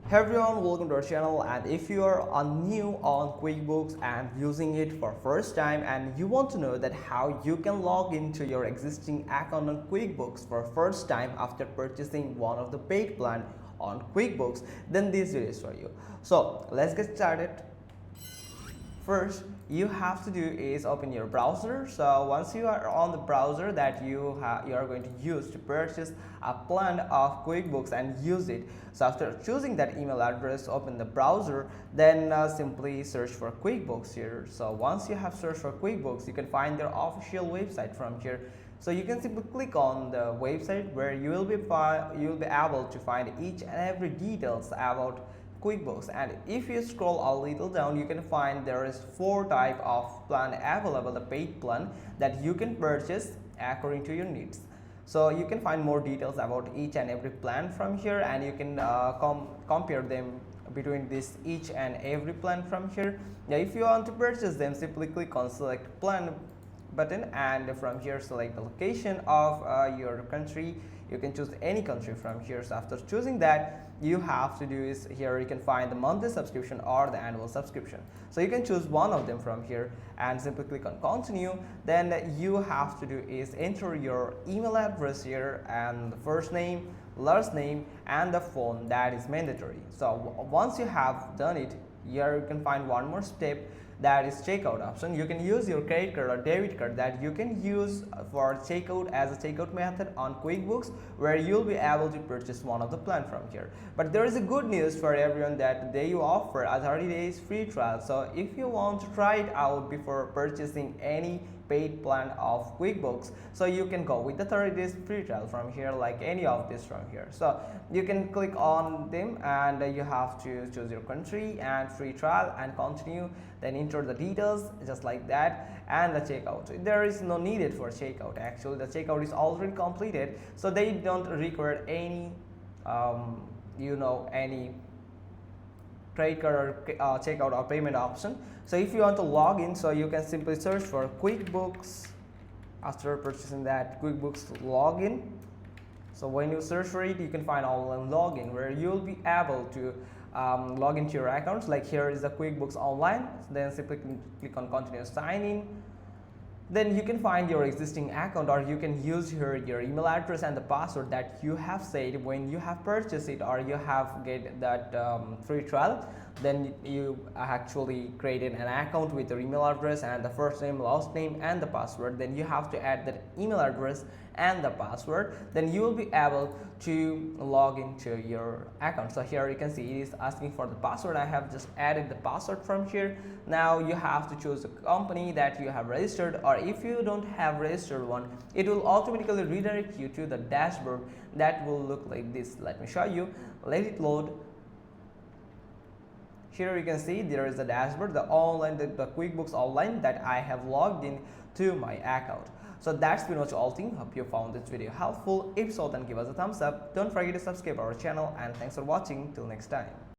Hey everyone, welcome to our channel. And if you are new on QuickBooks and using it for first time and you want to know that how you can log into your existing account on QuickBooks for first time after purchasing one of the paid plan on QuickBooks, then this video is for you. So let's get started. First you have to do is open your browser. So once you are on the browser that you are going to use to purchase a plan of QuickBooks and use it, so after choosing that email address, open the browser, then simply search for QuickBooks here. So once you have searched for QuickBooks, you can find their official website from here. So you can simply click on the website where you will be able to find each and every details about QuickBooks. And if you scroll a little down, you can find there is 4 type of plan available, the paid plan that you can purchase according to your needs. So you can find more details about each and every plan from here, and you can compare them between this each and every plan from here. Now if you want to purchase them, simply click on select plan button, and from here select the location of your country. You can choose any country from here. So after choosing that, you have to do is here you can find the monthly subscription or the annual subscription. So you can choose one of them from here and simply click on continue. Then you have to do is enter your email address here and the first name, last name, and the phone. That is mandatory. So once you have done it, here you can find one more step, that is checkout option. You can use your credit card or debit card that you can use for checkout as a checkout method on QuickBooks, where you'll be able to purchase one of the plan from here. But there is a good news for everyone that they offer a 30 days free trial. So if you want to try it out before purchasing any paid plan of QuickBooks, so you can go with the 30 days free trial from here, like any of this from here. So you can click on them and you have to choose your country and free trial and continue, then enter the details just like that, and the checkout. There is no needed for checkout. Actually the checkout is already completed, so they don't require any any credit card or checkout or payment option. So if you want to log in, so you can simply search for QuickBooks. After purchasing that, QuickBooks login. So when you search for it, you can find online login, where you'll be able to log into your accounts. Like here is the QuickBooks Online. Then simply click on continue sign in. Then you can find your existing account, or you can use here your email address and the password that you have said when you have purchased it or you have get that free trial. Then you actually created an account with your email address and the first name, last name, and the password. Then you have to add that email address and the password. Then you will be able to log into your account. So here you can see it is asking for the password. I have just added the password from here. Now you have to choose a company that you have registered, or if you don't have registered one, it will automatically redirect you to the dashboard that will look like this. Let me show you. Let it load. Here you can see there is a dashboard, the QuickBooks Online that I have logged in to my account. So that's pretty much all thing. Hope you found this video helpful. If so, then give us a thumbs up. Don't forget to subscribe our channel, and thanks for watching. Till next time.